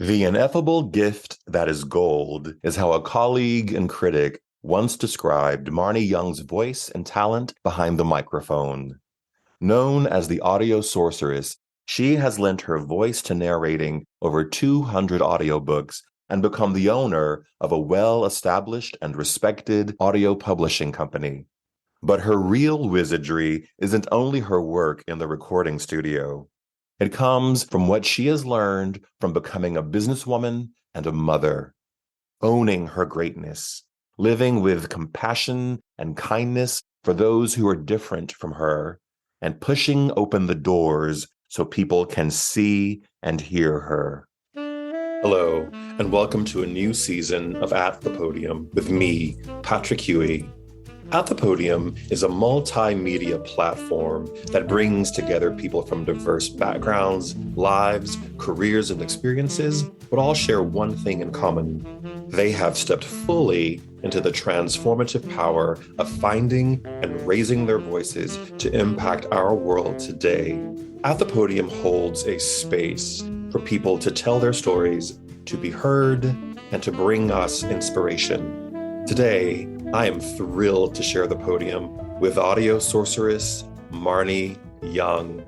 The ineffable gift that is gold is how a colleague and critic once described Marnye Young's voice and talent behind the microphone. Known as the audio sorceress, she has lent her voice to narrating over 200 audiobooks and become the owner of a well-established and respected audio publishing company. But her real wizardry isn't only her work in the recording studio. It comes from what she has learned from becoming a businesswoman and a mother, owning her greatness, living with compassion and kindness for those who are different from her, and pushing open the doors so people can see and hear her. Hello, and welcome to a new season of At the Podium with me, Patrick Huey. At the Podium is a multimedia platform that brings together people from diverse backgrounds, lives, careers, and experiences, but all share one thing in common. They have stepped fully into the transformative power of finding and raising their voices to impact our world today. At the Podium holds a space for people to tell their stories, to be heard, and to bring us inspiration. Today, I am thrilled to share the podium with audio sorceress Marnye Young.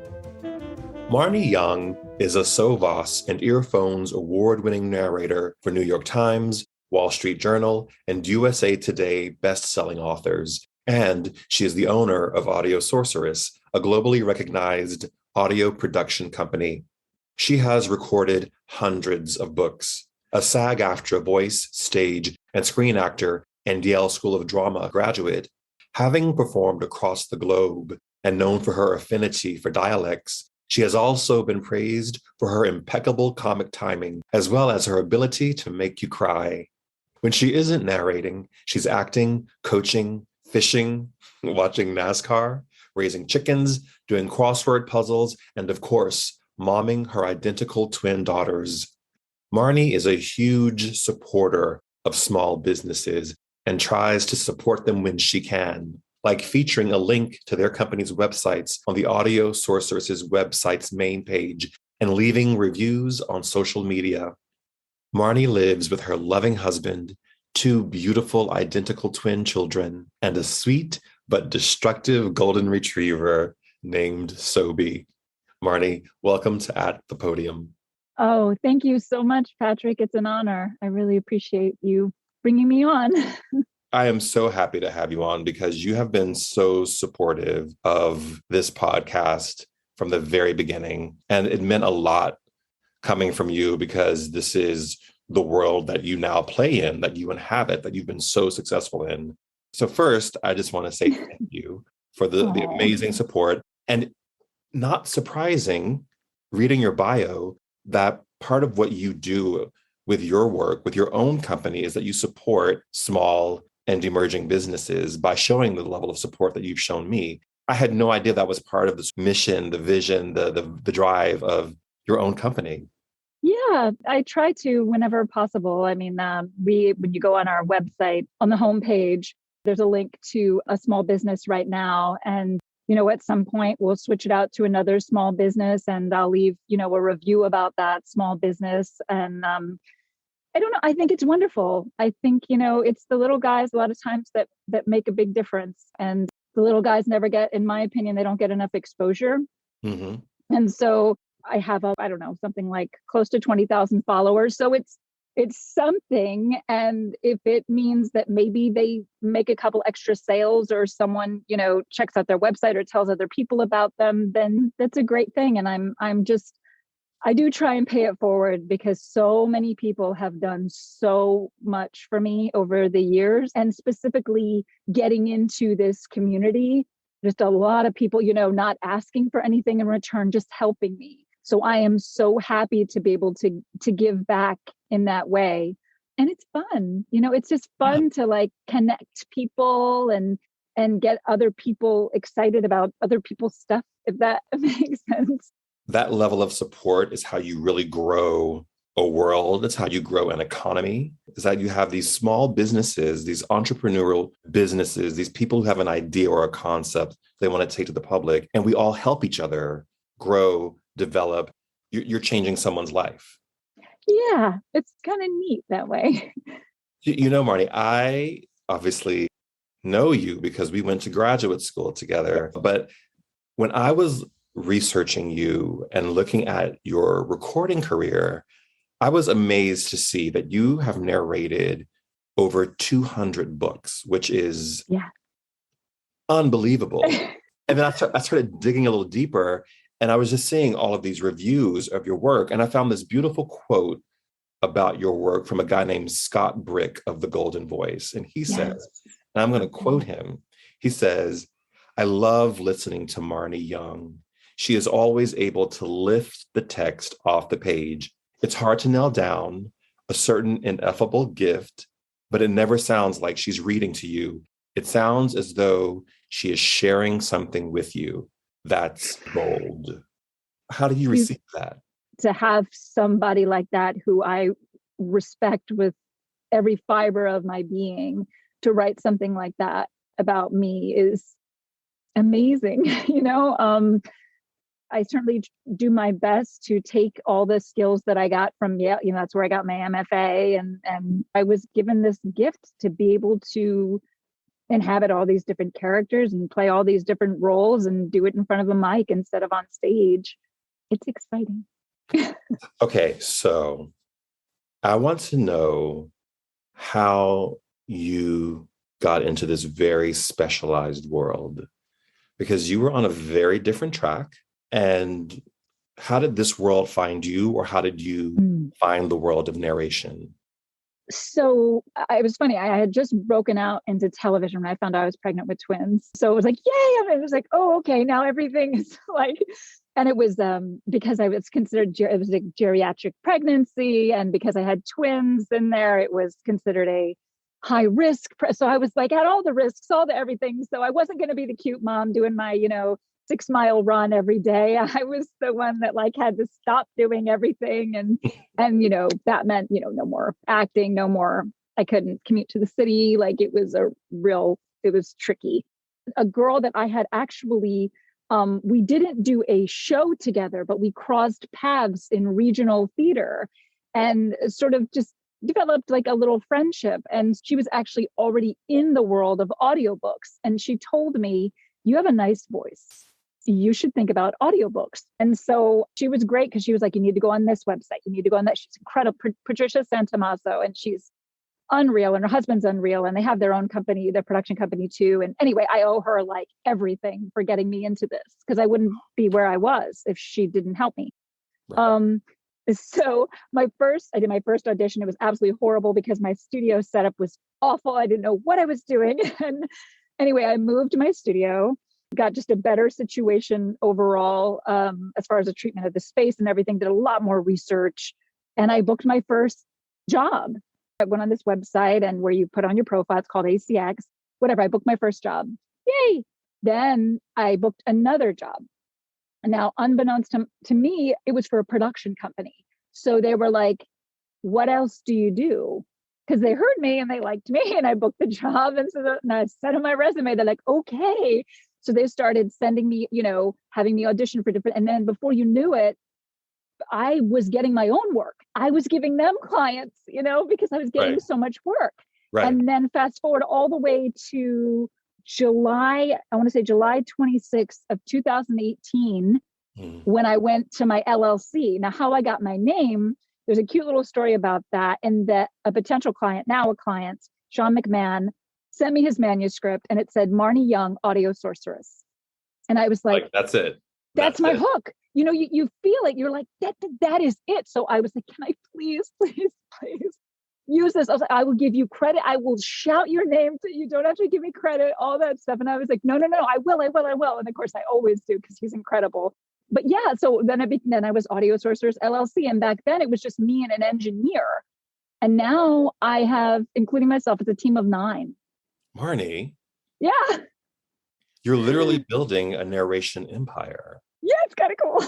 Marnye Young is a Sonos and Earphones award-winning narrator for New York Times, Wall Street Journal, and USA Today best-selling authors. And she is the owner of Audio Sorceress, a globally recognized audio production company. She has recorded hundreds of books, a SAG-AFTRA voice, stage, and screen actor, and Yale School of Drama graduate. Having performed across the globe and known for her affinity for dialects, she has also been praised for her impeccable comic timing, as well as her ability to make you cry. When she isn't narrating, she's acting, coaching, fishing, watching NASCAR, raising chickens, doing crossword puzzles, and of course, momming her identical twin daughters. Marnye is a huge supporter of small businesses and tries to support them when she can, like featuring a link to their company's websites on the Audio Sorceress's website's main page and leaving reviews on social media. Marnye lives with her loving husband, two beautiful identical twin children, and a sweet but destructive golden retriever named Sobe. Marnye, welcome to At the Podium. Oh, thank you so much, Patrick. It's an honor. I really appreciate you bringing me on. I am so happy to have you on because you have been so supportive of this podcast from the very beginning. And it meant a lot coming from you because this is the world that you now play in, that you inhabit, that you've been so successful in. So first, I just want to say thank you for the amazing support. And not surprising, reading your bio, that part of what you do with your work, with your own company, is that you support small and emerging businesses by showing the level of support that you've shown me. I had no idea that was part of this mission, the vision, the drive of your own company. Yeah, I try to whenever possible. I mean, when you go on our website, on the homepage, there's a link to a small business right now. And, at some point we'll switch it out to another small business and I'll leave, a review about that small business. And I don't know. I think it's wonderful. I think, it's the little guys a lot of times that make a big difference. And the little guys never get, in my opinion, they don't get enough exposure. Mm-hmm. And so I have, something like close to 20,000 followers. So it's something. And if it means that maybe they make a couple extra sales or someone, checks out their website or tells other people about them, then that's a great thing. And I do try and pay it forward because so many people have done so much for me over the years, and specifically getting into this community, just a lot of people, not asking for anything in return, just helping me. So I am so happy to be able to give back in that way. And it's fun. It's just fun to connect people and get other people excited about other people's stuff, if that makes sense. That level of support is how you really grow a world. It's how you grow an economy. Is that you have these small businesses, these entrepreneurial businesses, these people who have an idea or a concept they want to take to the public, and we all help each other grow, develop. You're changing someone's life. Yeah, it's kind of neat that way. You know, Marnie, I obviously know you because we went to graduate school together. But when I was researching you and looking at your recording career, I was amazed to see that you have narrated over 200 books, which is Yeah. unbelievable. And then I started digging a little deeper, and I was just seeing all of these reviews of your work. And I found this beautiful quote about your work from a guy named Scott Brick of The Golden Voice. And he Yes. says, and I'm going to quote him, he says, "I love listening to Marnye Young. She is always able to lift the text off the page. It's hard to nail down a certain ineffable gift, but it never sounds like she's reading to you. It sounds as though she is sharing something with you. That's gold." How do you receive that? To have somebody like that who I respect with every fiber of my being to write something like that about me is amazing. I certainly do my best to take all the skills that I got from Yale. That's where I got my MFA, and I was given this gift to be able to inhabit all these different characters and play all these different roles and do it in front of a mic instead of on stage. It's exciting. Okay, so I want to know how you got into this very specialized world, because you were on a very different track. And how did this world find you, or how did you find the world of narration? So it was funny. I had just broken out into television when I found out I was pregnant with twins. So it was like, yay. And it was like, oh, okay. Now everything is like, and it was because I was considered, it was a geriatric pregnancy. And because I had twins in there, it was considered a high risk. So I was like, had all the risks, all the everything. So I wasn't going to be the cute mom doing my, 6-mile run every day. I was the one that had to stop doing everything. And that meant, no more acting, no more, I couldn't commute to the city. It was tricky. A girl that I had actually, we didn't do a show together, but we crossed paths in regional theater and sort of just developed a little friendship. And she was actually already in the world of audiobooks. And she told me, "You have a nice voice. You should think about audiobooks." And so she was great because she was like, "You need to go on this website. You need to go on that." She's incredible, Patricia Santamaso, and she's unreal, and her husband's unreal, and they have their own company, their production company too. And anyway, I owe her everything for getting me into this, because I wouldn't be where I was if she didn't help me. Right. So I did my first audition. It was absolutely horrible because my studio setup was awful. I didn't know what I was doing. And anyway, I moved to my studio, got just a better situation overall, as far as the treatment of the space and everything, did a lot more research. And I booked my first job. I went on this website, and where you put on your profile, it's called ACX, whatever. I booked my first job. Yay. Then I booked another job. And now, unbeknownst to me, it was for a production company. So they were like, "What else do you do?" Because they heard me and they liked me, and I booked the job. And so and I sent them my resume. They're like, "Okay." So they started sending me, having me audition for different, and then before you knew it, I was getting my own work. I was giving them clients, because I was getting so much work. Right. And then fast forward all the way to July 26th of 2018, when I went to my LLC. Now, how I got my name, there's a cute little story about that, and that a potential client, now a client, Sean McMahon, sent me his manuscript, and it said Marnye Young, audio sorceress. And I was like, that's it. That's my hook. You feel it. You're like, that is it. So I was like, "Can I please use this?" I was like, "I will give you credit. I will shout your name. You don't have to give me credit," all that stuff. And I was like, no, I will. And of course I always do, because he's incredible. But yeah, so then I was Audio Sorcerers LLC. And back then it was just me and an engineer. And now I have, including myself, it's a team of 9. Marnye. Yeah. You're literally building a narration empire. Yeah, it's kind of cool.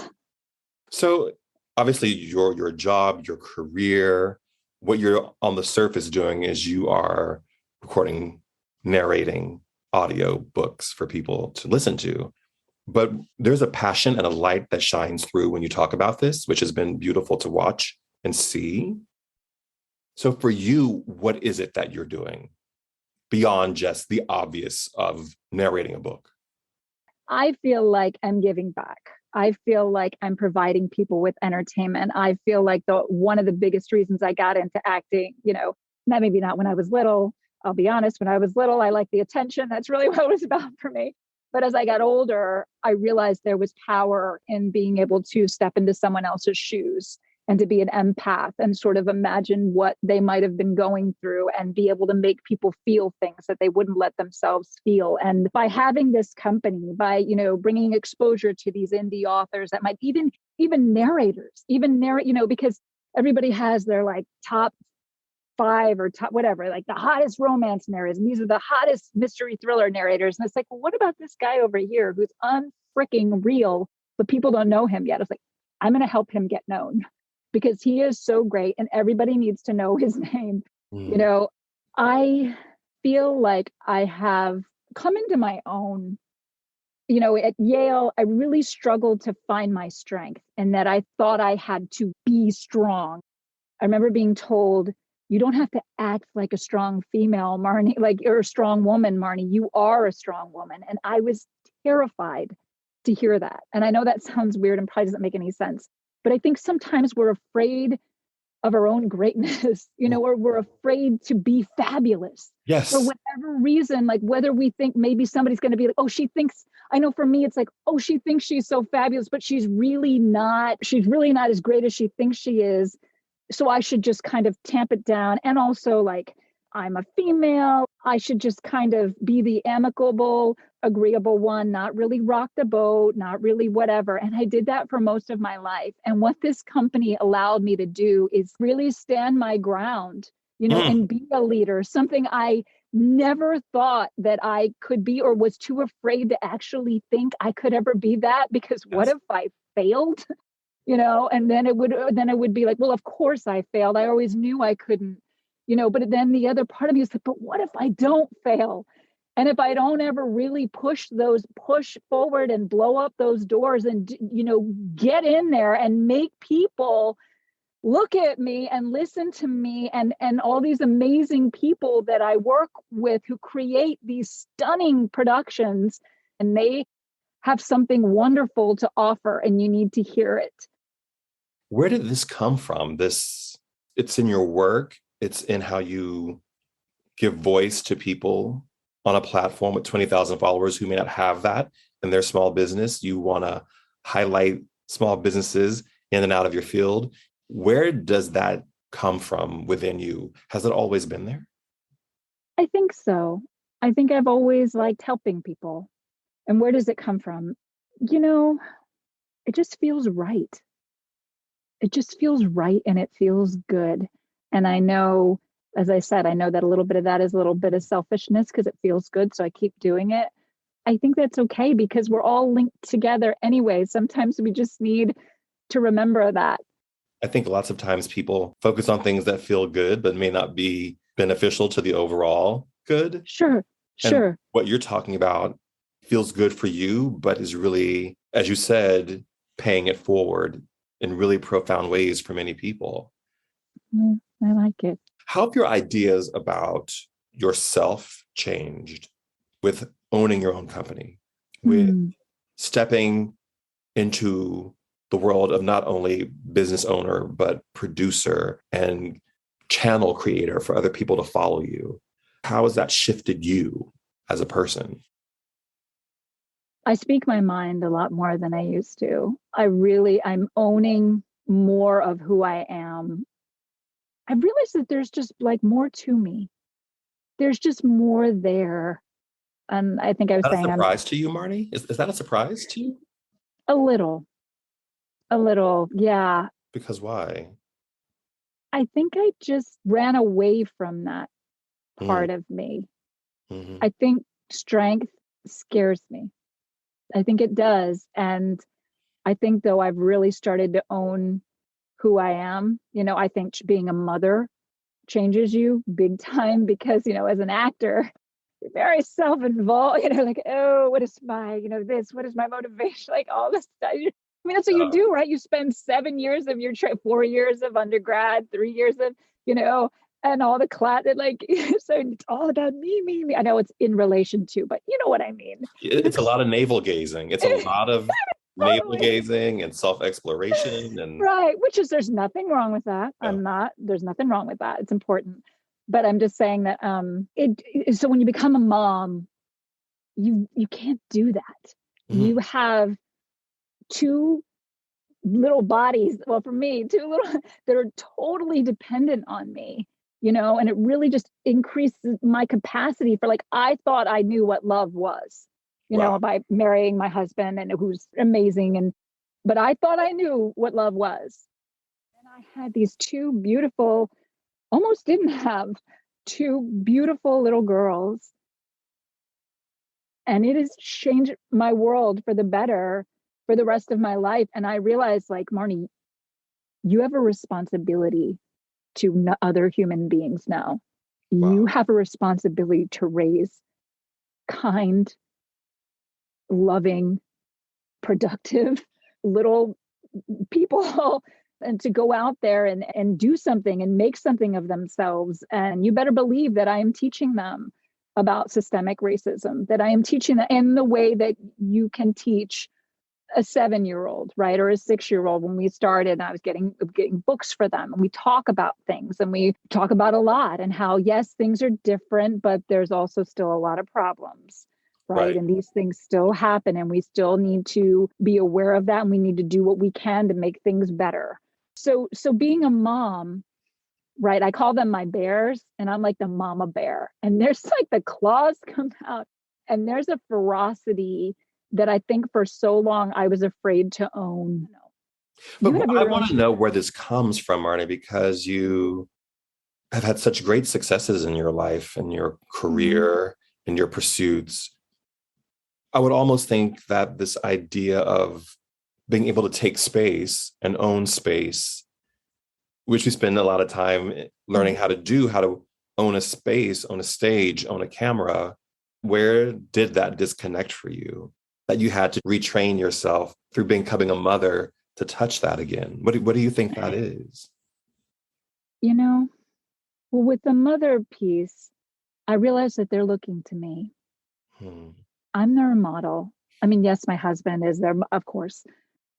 So obviously your job, your career, what you're on the surface doing is you are recording, narrating audio books for people to listen to. But there's a passion and a light that shines through when you talk about this, which has been beautiful to watch. and see. So for you, what is it that you're doing beyond just the obvious of narrating a book? I feel like I'm giving back. I feel like I'm providing people with entertainment. I feel like one of the biggest reasons I got into acting, maybe not when I was little. I'll be honest, when I was little, I liked the attention. That's really what it was about for me. But as I got older, I realized there was power in being able to step into someone else's shoes and to be an empath and sort of imagine what they might have been going through and be able to make people feel things that they wouldn't let themselves feel. And by having this company, by, bringing exposure to these indie authors that might even narrators, because everybody has their like top five or top whatever, like the hottest romance narrators, and these are the hottest mystery thriller narrators. And it's like, well, what about this guy over here who's unfreaking real, but people don't know him yet? It's like, I'm going to help him get known because he is so great and everybody needs to know his name. I feel like I have come into my own. At Yale, I really struggled to find my strength and that I thought I had to be strong. I remember being told, you don't have to act like a strong female, Marnye, like you're a strong woman, Marnye. You are a strong woman. And I was terrified to hear that. And I know that sounds weird and probably doesn't make any sense, but I think sometimes we're afraid of our own greatness, or we're afraid to be fabulous. Yes. For whatever reason, like whether we think maybe somebody's going to be like, oh, she thinks, I know for me, it's like, oh, she thinks she's so fabulous, but she's really not as great as she thinks she is. So I should just kind of tamp it down. And also like, I'm a female. I should just kind of be the amicable, agreeable one, not really rock the boat, not really whatever. And I did that for most of my life. And what this company allowed me to do is really stand my ground, and be a leader, something I never thought that I could be or was too afraid to actually think I could ever be that, because what if I failed? And then it would be like, well, of course I failed. I always knew I couldn't, but then the other part of me is like, but what if I don't fail? And if I don't ever really push forward and blow up those doors and, get in there and make people look at me and listen to me and all these amazing people that I work with who create these stunning productions, and they have something wonderful to offer and you need to hear it. Where did this come from? It's in your work. It's in how you give voice to people on a platform with 20,000 followers who may not have that in their small business. You want to highlight small businesses in and out of your field. Where does that come from within you? Has it always been there? I think so. I think I've always liked helping people. And where does it come from? It just feels right. It just feels right and it feels good. And I know, as I said, I know that a little bit of that is a little bit of selfishness because it feels good. So I keep doing it. I think that's okay because we're all linked together anyway. Sometimes we just need to remember that. I think lots of times people focus on things that feel good, but may not be beneficial to the overall good. Sure. And what you're talking about feels good for you, but is really, as you said, paying it forward in really profound ways for many people. I like it. How have your ideas about yourself changed with owning your own company, with stepping into the world of not only business owner, but producer and channel creator for other people to follow you? How has that shifted you as a person? I speak my mind a lot more than I used to. I'm owning more of who I am. I realized that there's just like more to me. There's just more there. And I think I was saying, a surprise to you, Marnye? Is that a surprise to you? A little, yeah. Because why? I think I just ran away from that part of me. Mm-hmm. I think strength scares me. I think it does. And I think though I've really started to own who I am, I think being a mother changes you big time because, as an actor, you're very self-involved, like, oh, what is my, what is my motivation? Like all this stuff. I mean, that's what you do, right? You spend 7 years of your 4 years of undergrad, 3 years of, and all the class, like, so it's all about me. I know it's in relation to, but you know what I mean. It's a lot of navel gazing. It's a lot of navel Totally. gazing and self-exploration. And Right. There's nothing wrong with that. yeah. There's nothing wrong with that. It's important. But I'm just saying that, so when you become a mom, you can't do that. Mhm. You have two little bodies. Well, for me, two little that are totally dependent on me, and it really just increases my capacity for, like, I thought I knew what love was, Wow. by marrying my husband, and who's amazing. But I thought I knew what love was. And I had these two beautiful, almost didn't have two beautiful little girls. And it has changed my world for the better for the rest of my life. And I realized, like, Marnye, you have a responsibility to other human beings now. Wow. You have a responsibility to raise kind, loving, productive little people and to go out there and do something and make something of themselves. And you better believe that I am teaching them about systemic racism, that I am teaching them in the way that you can teach a 7-year-old, right? Or a 6-year-old. When we started, I was getting books for them, and we talk about things, and we talk about a lot, and how, yes, things are different, but there's also still a lot of problems. Right. And these things still happen, and we still need to be aware of that. And we need to do what we can to make things better. So being a mom, right? I call them my bears, and I'm like the mama bear. And there's like the claws come out, and there's a ferocity that I think for so long I was afraid to own. But I want to know where this comes from, Marnye, because you have had such great successes in your life and your career and your pursuits. I would almost think that this idea of being able to take space and own space, which we spend a lot of time learning how to own a space, own a stage, own a camera. Where did that disconnect for you? That you had to retrain yourself through becoming a mother to touch that again? What do you think that is? Well, with the mother piece, I realized that they're looking to me. I'm their model. I mean, yes, my husband is there, of course,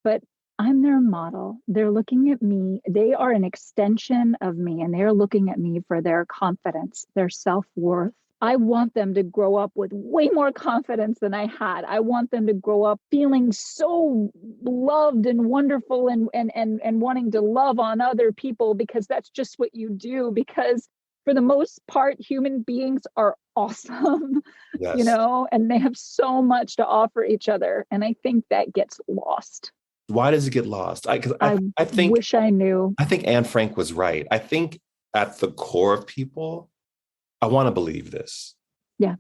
but I'm their model. They're looking at me. They are an extension of me, and they're looking at me for their confidence, their self-worth. I want them to grow up with way more confidence than I had. I want them to grow up feeling so loved and wonderful and wanting to love on other people, because that's just what you do. Because for the most part, human beings are awesome, Yes. and they have so much to offer each other. And I think that gets lost. Why does it get lost? I think wish I knew. I think Anne Frank was right. I think at the core of people, I want to believe this. Yeah.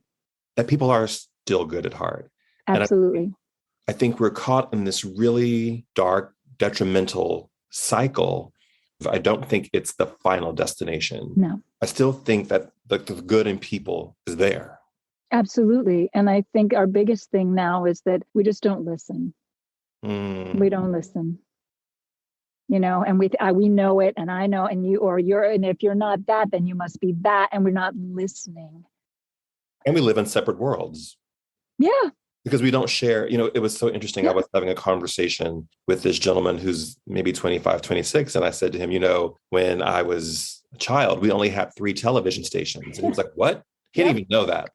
That people are still good at heart. Absolutely. And I think we're caught in this really dark, detrimental cycle. I don't think it's the final destination. No. I still think that the good in people is there. Absolutely. And I think our biggest thing now is that we just don't listen. We don't listen. And we know it, and I know, and and if you're not that, then you must be that, and we're not listening. And we live in separate worlds. Yeah. Because we don't share, it was so interesting. Yeah. I was having a conversation with this gentleman who's maybe 25, 26. And I said to him, when I was a child, we only had 3 television stations. And he was like, what? He didn't even know that.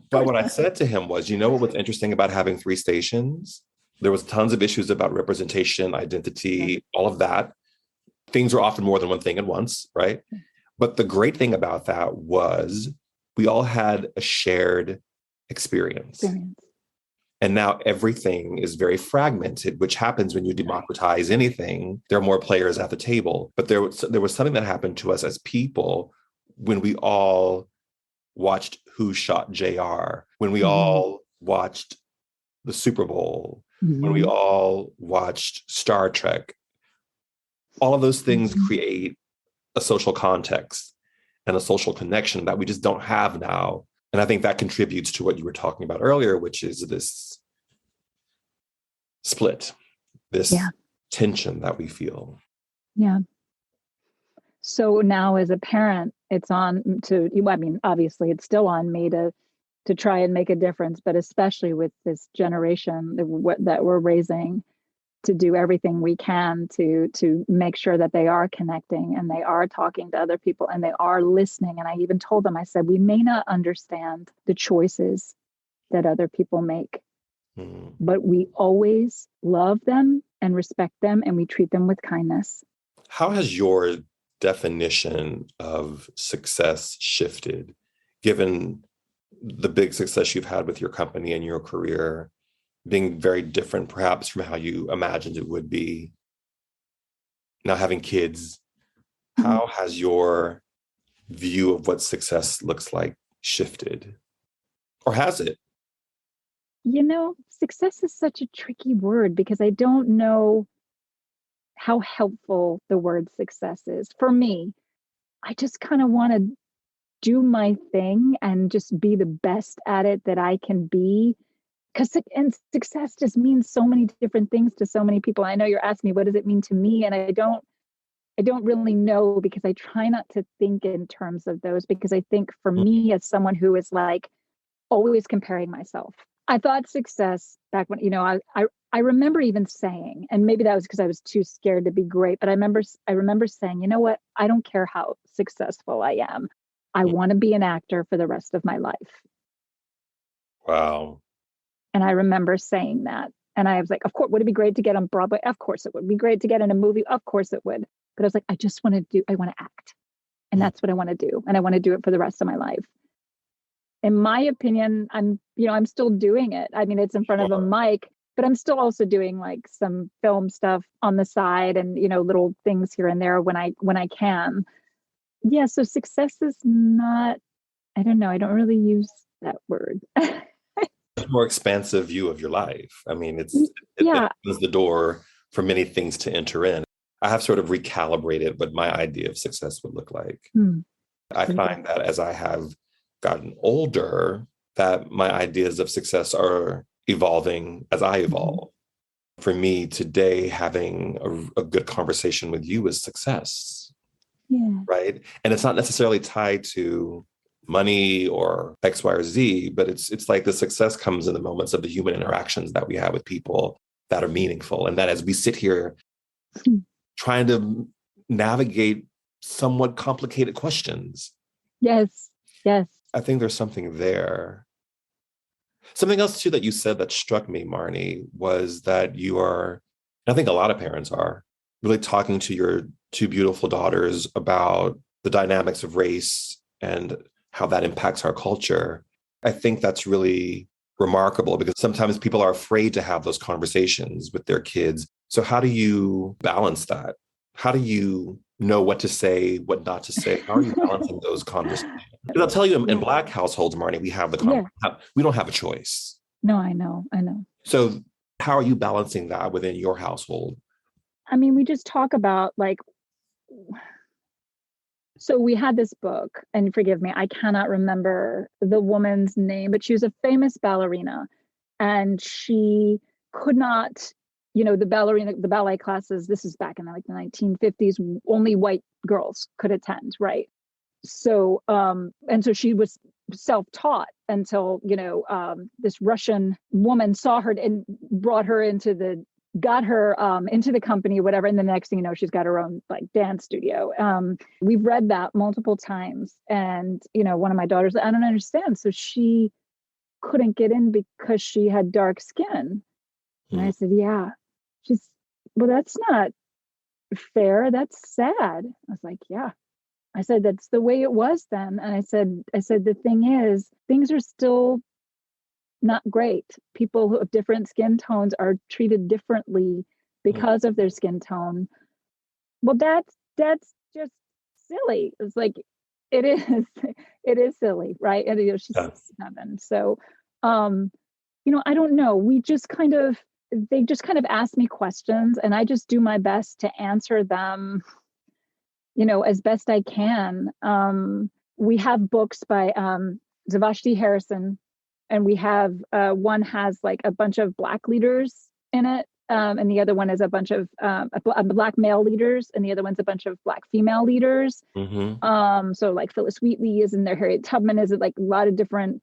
But what I said to him was, what was interesting about having 3 stations? There was tons of issues about representation, identity, all of that. Things were often more than one thing at once, right? But the great thing about that was we all had a shared experience. And now everything is very fragmented, which happens when you democratize anything. There are more players at the table. But there was something that happened to us as people when we all watched Who Shot JR, when we all watched the Super Bowl, when we all watched Star Trek. All of those things create a social context and a social connection that we just don't have now. And I think that contributes to what you were talking about earlier, which is this split this Yeah. tension that we feel. Yeah. So now as a parent, it's on to, I mean, obviously it's still on me to try and make a difference, but especially with this generation that we're raising, to do everything we can to make sure that they are connecting and they are talking to other people and they are listening. And I even told them, I said, we may not understand the choices that other people make, but we always love them and respect them and we treat them with kindness. How has your definition of success shifted, given the big success you've had with your company and your career being very different, perhaps, from how you imagined it would be? Now having kids, how has your view of what success looks like shifted? Or has it? Success is such a tricky word because I don't know how helpful the word success is. For me, I just kind of want to do my thing and just be the best at it that I can be. And success just means so many different things to so many people. I know you're asking me, what does it mean to me? And I don't really know, because I try not to think in terms of those, because I think for me, as someone who is like always comparing myself, I thought success back when, I remember even saying, and maybe that was because I was too scared to be great, but I remember saying, you know what? I don't care how successful I am. I want to be an actor for the rest of my life. Wow. And I remember saying that. And I was like, of course, would it be great to get on Broadway? Of course it would be great to get in a movie. Of course it would. But I was like, I want to act. And that's what I want to do. And I want to do it for the rest of my life. In my opinion, I'm still doing it. I mean, it's in front of a mic, but I'm still also doing like some film stuff on the side and, little things here and there when I can. Yeah. So success is not, I don't know. I don't really use that word. More expansive view of your life. I mean, it opens the door for many things to enter in. I have sort of recalibrated what my idea of success would look like. I find that as I have gotten older, that my ideas of success are evolving as I evolve. For me today, having a good conversation with you is success. Yeah. Right. And it's not necessarily tied to money or X, Y, or Z, but it's like the success comes in the moments of the human interactions that we have with people that are meaningful. And that as we sit here trying to navigate somewhat complicated questions. Yes. I think there's something there. Something else too that you said that struck me, Marnye, was that you are, I think a lot of parents are, really talking to your two beautiful daughters about the dynamics of race and how that impacts our culture. I think that's really remarkable because sometimes people are afraid to have those conversations with their kids. So how do you balance that? How do you know what to say, what not to say? How are you balancing those conversations? Because I'll tell you, in Black households, Marnye, we have we don't have a choice. No, I know. So how are you balancing that within your household? I mean, we just talk about so we had this book, and forgive me, I cannot remember the woman's name, but she was a famous ballerina, and she could not, the ballet classes, this is back in the 1950s, only white girls could attend, right? So, and so she was self-taught until, this Russian woman saw her and brought her got her into the company, whatever. And the next thing you know, she's got her own dance studio. We've read that multiple times. And, one of my daughters, I don't understand. So she couldn't get in because she had dark skin. And I said, yeah. Well, that's not fair. That's sad. I was like, yeah. I said, that's the way it was then. And I said, the thing is, things are still not great. People who have different skin tones are treated differently because of their skin tone. Well, that's just silly. It's like, it is silly, right? And she's 7. So, I don't know. They just kind of ask me questions and I just do my best to answer them, as best I can. We have books by Zavashti Harrison, and we have one has a bunch of Black leaders in it. And the other one is a bunch of Black male leaders, and the other one's a bunch of Black female leaders. So like Phyllis Wheatley is in there, Harriet Tubman is, like a lot of different.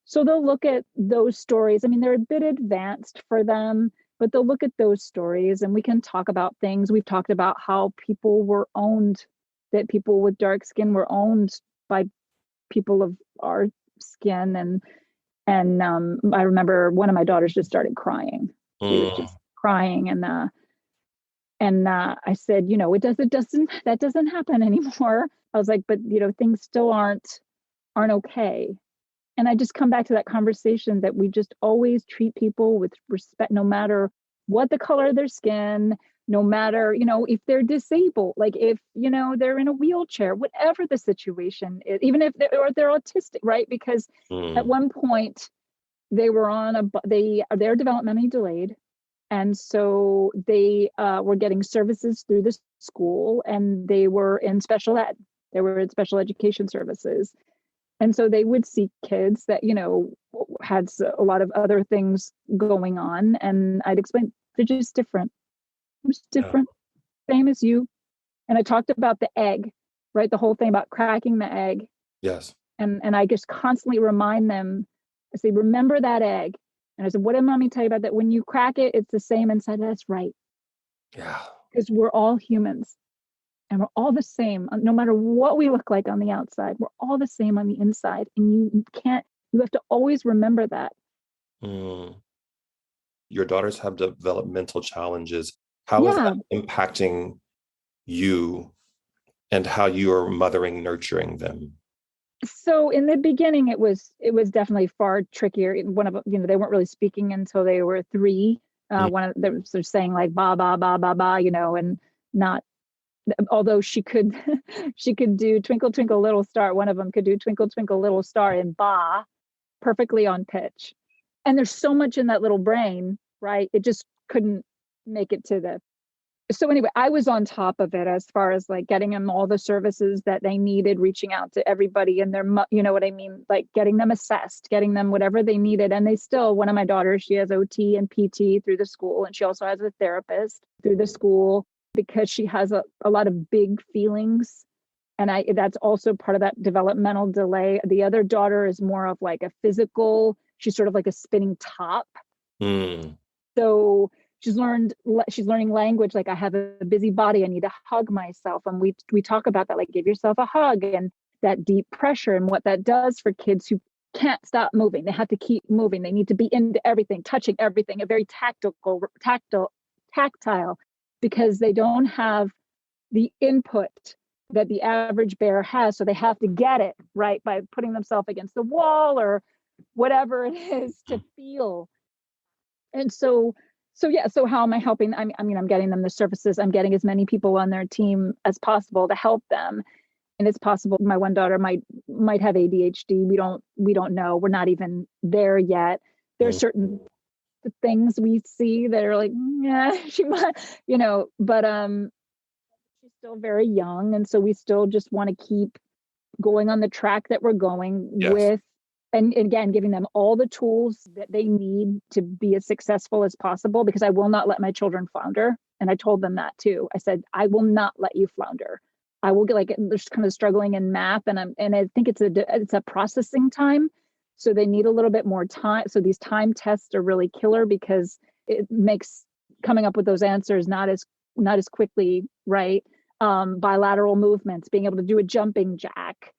So they'll look at those stories. I mean, they're a bit advanced for them, but they'll look at those stories, and we can talk about things. We've talked about how people were owned, that people with dark skin were owned by people of our skin. And I remember one of my daughters just started crying. She was just crying, and I said, that doesn't happen anymore. I was like, but things still aren't okay. And I just come back to that conversation that we just always treat people with respect, no matter what the color of their skin, no matter, if they're disabled, like if, they're in a wheelchair, whatever the situation is, even if they're autistic, right? Because at one point they were they're developmentally delayed. And so they were getting services through the school, and they were in special ed. They were in special education services. And so they would see kids that, had a lot of other things going on. And I'd explain, they're just different. They're just different, same as you. And I talked about the egg, right? The whole thing about cracking the egg. Yes. And I just constantly remind them, I say, remember that egg. And I said, what did mommy tell you about that? When you crack it, it's the same inside. That's right. Yeah. Because we're all humans. And we're all the same, no matter what we look like on the outside. We're all the same on the inside. And you have to always remember that. Your daughters have developmental challenges. How is that impacting you and how you are mothering, nurturing them? So in the beginning, it was definitely far trickier. One of them, they weren't really speaking until they were 3. One of them was saying like ba ba ba ba ba, and not. Although she could do Twinkle Twinkle Little Star. One of them could do Twinkle Twinkle Little Star in ba, perfectly on pitch. And there's so much in that little brain, right? It just couldn't make it to the. So anyway, I was on top of it as far as like getting them all the services that they needed, reaching out to everybody and their, what I mean? Like getting them assessed, getting them whatever they needed. And one of my daughters, she has OT and PT through the school. And she also has a therapist through the school, because she has a lot of big feelings. And that's also part of that developmental delay. The other daughter is more of like a physical, she's sort of like a spinning top. So she's learning language. Like, I have a busy body, I need to hug myself. And we talk about that, like give yourself a hug, and that deep pressure and what that does for kids who can't stop moving. They have to keep moving. They need to be into everything, touching everything, a very tactile, because they don't have the input that the average bear has. So they have to get it right by putting themselves against the wall or whatever it is to feel. And so how am I helping? I mean, I'm getting them the services. I'm getting as many people on their team as possible to help them. And it's possible my one daughter might have ADHD. We don't know. We're not even there yet. There are certain things we see that are like, yeah, she might, but she's still very young. And so we still just want to keep going on the track that we're going with. And again, giving them all the tools that they need to be as successful as possible, because I will not let my children flounder. And I told them that too. I said, I will not let you flounder. I will get they're kind of struggling in math, and I think it's a processing time. So they need a little bit more time. So these time tests are really killer, because it makes coming up with those answers not as quickly, right? Bilateral movements, being able to do a jumping jack,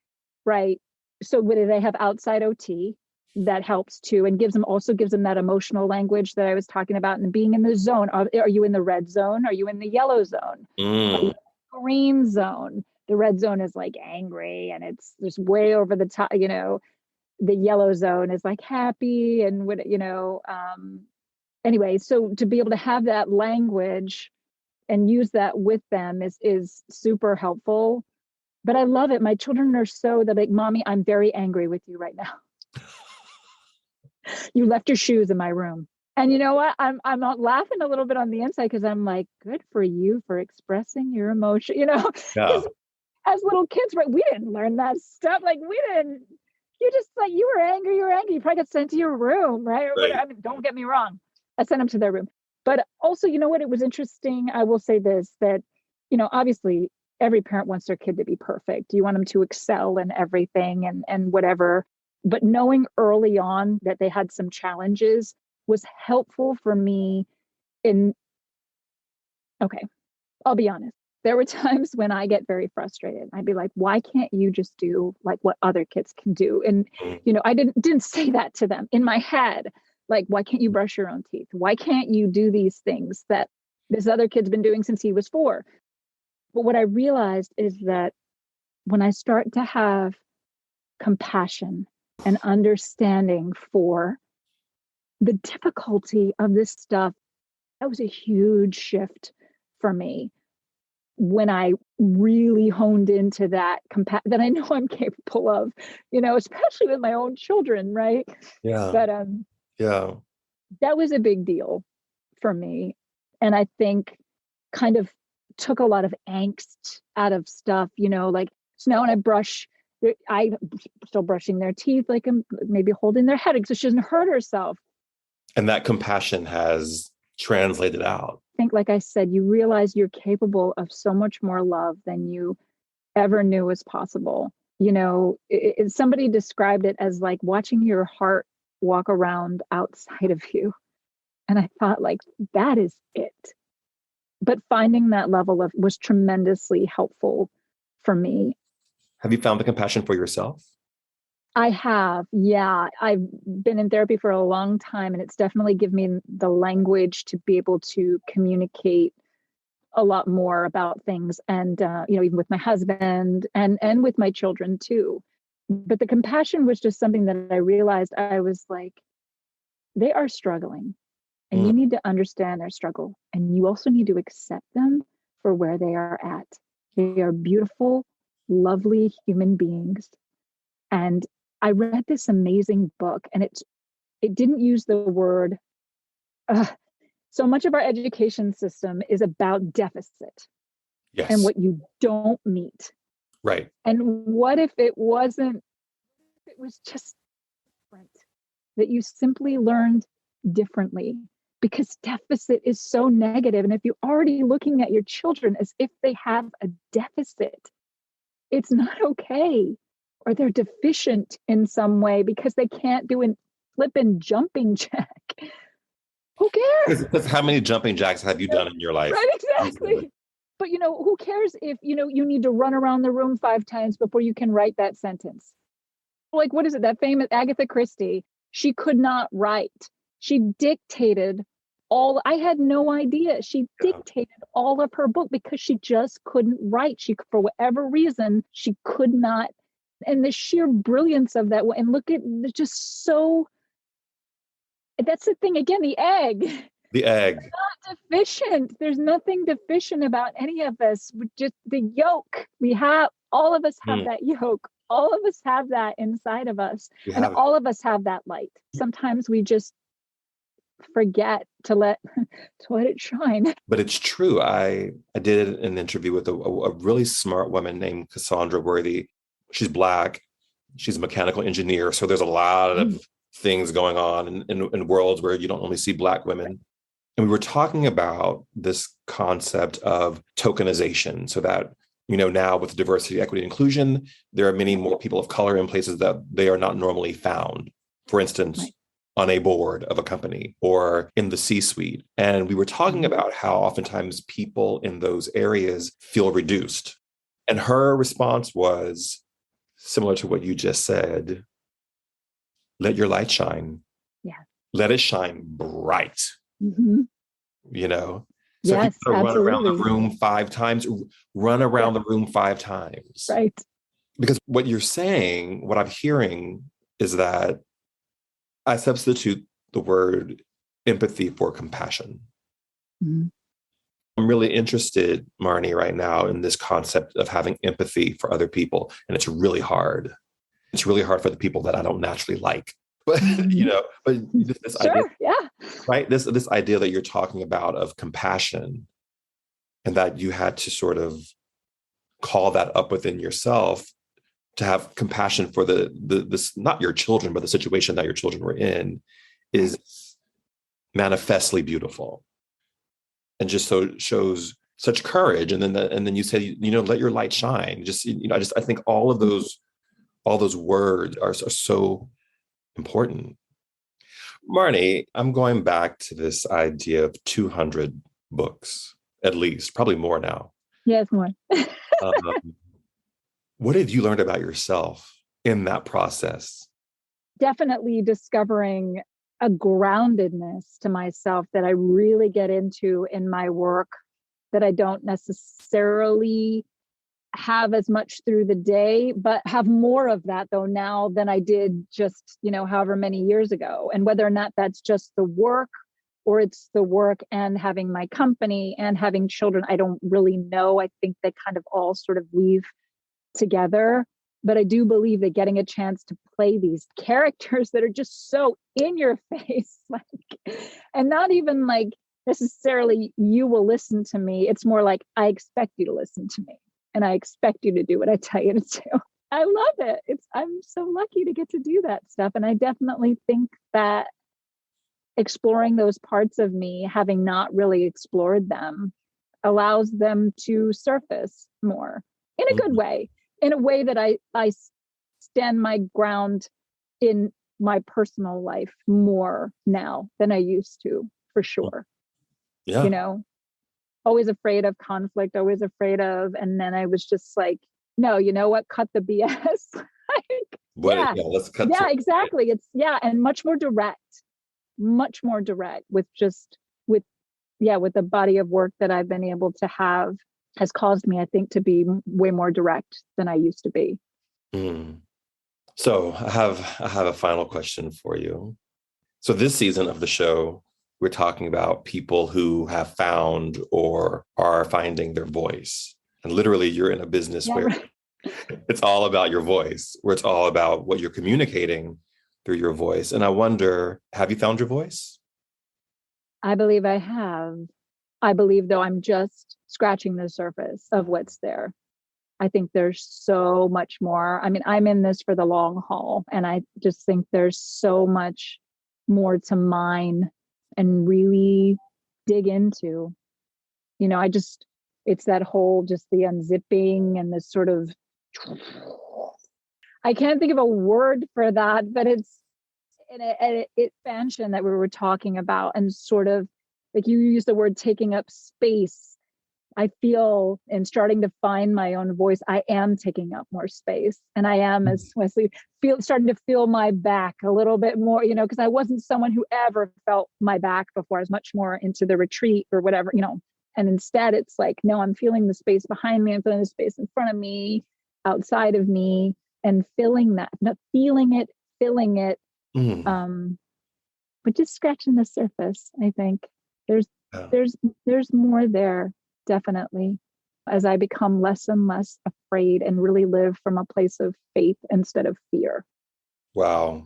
right? So whether they have outside OT, that helps too, and gives them that emotional language that I was talking about, and being in the zone. Are you in the red zone? Are you in the yellow zone? Are you in the green zone? The red zone is like angry, and it's just way over the top, The yellow zone is like happy, and anyway, so to be able to have that language and use that with them is super helpful. But I love it. My children are they're like, Mommy, I'm very angry with you right now. You left your shoes in my room. And you know what? I'm not laughing a little bit on the inside, because I'm like, good for you for expressing your emotion, because as little kids, right, we didn't learn that stuff. Like you just like, you were angry. You probably got sent to your room, right? Or whatever. I mean, don't get me wrong. I sent them to their room. But also, you know what? It was interesting. I will say this, that, obviously every parent wants their kid to be perfect. You want them to excel in everything and whatever. But knowing early on that they had some challenges was helpful for me in, okay, I'll be honest. There were times when I get very frustrated. I'd be like, why can't you just do like what other kids can do? And, I didn't say that to them in my head. Like, why can't you brush your own teeth? Why can't you do these things that this other kid's been doing since he was 4? But what I realized is that when I start to have compassion and understanding for the difficulty of this stuff, that was a huge shift for me when I really honed into that that I know I'm capable of, especially with my own children, right? Yeah. But Yeah. that was a big deal for me. And I think kind of took a lot of angst out of stuff, like, so now when I brush, I'm still brushing their teeth, like I'm maybe holding their head so she doesn't hurt herself. And that compassion has translated out. I think, like I said, you realize you're capable of so much more love than you ever knew was possible. Somebody described it as like watching your heart walk around outside of you. And I thought, like, that is it. But finding that level was tremendously helpful for me. Have you found the compassion for yourself? I have. Yeah. I've been in therapy for a long time, and it's definitely given me the language to be able to communicate a lot more about things. And, even with my husband and with my children too. But the compassion was just something that I realized I was like, they are struggling, and you need to understand their struggle. And you also need to accept them for where they are at. They are beautiful, lovely human beings. And I read this amazing book, and it didn't use the word. So much of our education system is about deficit. Yes. And what you don't meet. Right. And what if it wasn't, it was just different, that you simply learned differently, because deficit is so negative. And if you're already looking at your children as if they have a deficit, it's not okay. Or they're deficient in some way because they can't do a flipping jumping jack. Who cares? Because how many jumping jacks have you done in your life? Right, exactly. But, who cares if, you need to run around the room 5 times before you can write that sentence? Like, what is it? That famous Agatha Christie, she could not write. She dictated I had no idea. She dictated all of her book because she just couldn't write. For whatever reason, she could not. And the sheer brilliance of that. And look at, just so, that's the thing. Again, the egg. The egg. Not deficient. There's nothing deficient about any of us. Just the yolk. All of us have that yolk. All of us have that inside of us. And all of us have that light. Sometimes we just forget to let it shine. But it's true. I did an interview with a really smart woman named Cassandra Worthy. She's Black. She's a mechanical engineer. So there's a lot of things going on in worlds where you don't only see Black women. And we were talking about this concept of tokenization, so that, now with diversity, equity, and inclusion, there are many more people of color in places that they are not normally found. For instance, on a board of a company or in the C-suite. And we were talking about how oftentimes people in those areas feel reduced. And her response was similar to what you just said. Let your light shine. Yeah. Let it shine bright. Mm-hmm. So yes, if you run around the room 5 times, run around the room 5 times. Right. Because what you're saying, what I'm hearing is that I substitute the word empathy for compassion. Mm-hmm. I'm really interested, Marnye, right now in this concept of having empathy for other people. And it's really hard. It's really hard for the people that I don't naturally like. But, this sure, idea, yeah. Right? This idea that you're talking about of compassion, and that you had to sort of call that up within yourself to have compassion for this, not your children, but the situation that your children were in, is manifestly beautiful. and just so shows such courage. And then you said, let your light shine. Just, I think all those words are so important. Marnye, I'm going back to this idea of 200 books, at least, probably more now. Yes, more. What have you learned about yourself in that process? Definitely discovering a groundedness to myself that I really get into in my work that I don't necessarily have as much through the day, but have more of that though now than I did just, however many years ago. And whether or not that's just the work or it's the work and having my company and having children, I don't really know. I think they kind of all sort of weave together. But I do believe that getting a chance to play these characters that are just so in your face, and not even necessarily you will listen to me. It's more like I expect you to listen to me and I expect you to do what I tell you to do. I love it. I'm so lucky to get to do that stuff. And I definitely think that exploring those parts of me, having not really explored them, allows them to surface more in a good way, in a way that I stand my ground in my personal life more now than I used to, for sure. Yeah. Always afraid of conflict, always afraid of, and then I was just like, no, you know what? Cut the BS. Let's cut. Yeah, exactly. And much more direct with the body of work that I've been able to have has caused me, I think, to be way more direct than I used to be. So I have a final question for you. So this season of the show, we're talking about people who have found or are finding their voice. And literally you're in a business where it's all about your voice, where it's all about what you're communicating through your voice. And I wonder, have you found your voice? I believe I have. I believe, though, I'm just scratching the surface of what's there. I think there's so much more. I mean, I'm in this for the long haul, and I just think there's so much more to mine and really dig into. It's that whole, just the unzipping and this sort of, I can't think of a word for that, but it's an expansion that we were talking about, and sort of like you use the word taking up space. I feel, in starting to find my own voice, I am taking up more space, and I am, as Wesley, starting to feel my back a little bit more, because I wasn't someone who ever felt my back before. I was much more into the retreat or whatever, and instead it's like, no, I'm feeling the space behind me. I'm feeling the space in front of me, outside of me, and feeling that, not feeling it, but just scratching the surface. I think there's more there, definitely, as I become less and less afraid and really live from a place of faith instead of fear. Wow.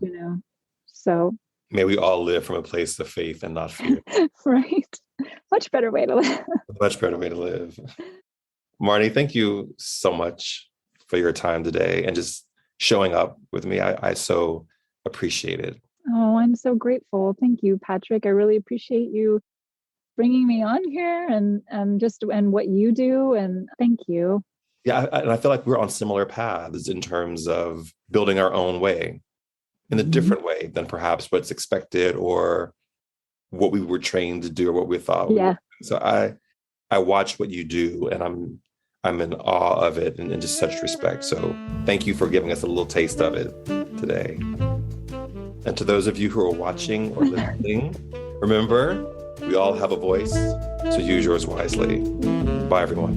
So may we all live from a place of faith and not fear. Right. Much better way to live. Much better way to live. Marnye, thank you so much for your time today and just showing up with me. I so appreciate it. Oh, I'm so grateful. Thank you, Patrick. I really appreciate you bringing me on here and what you do. And thank you. Yeah. And I feel like we're on similar paths in terms of building our own way in a different way than perhaps what's expected or what we were trained to do or what we thought. Yeah. So I watch what you do, and I'm in awe of it and just such respect. So thank you for giving us a little taste of it today. And to those of you who are watching or listening, remember, we all have a voice, so use yours wisely. Bye, everyone.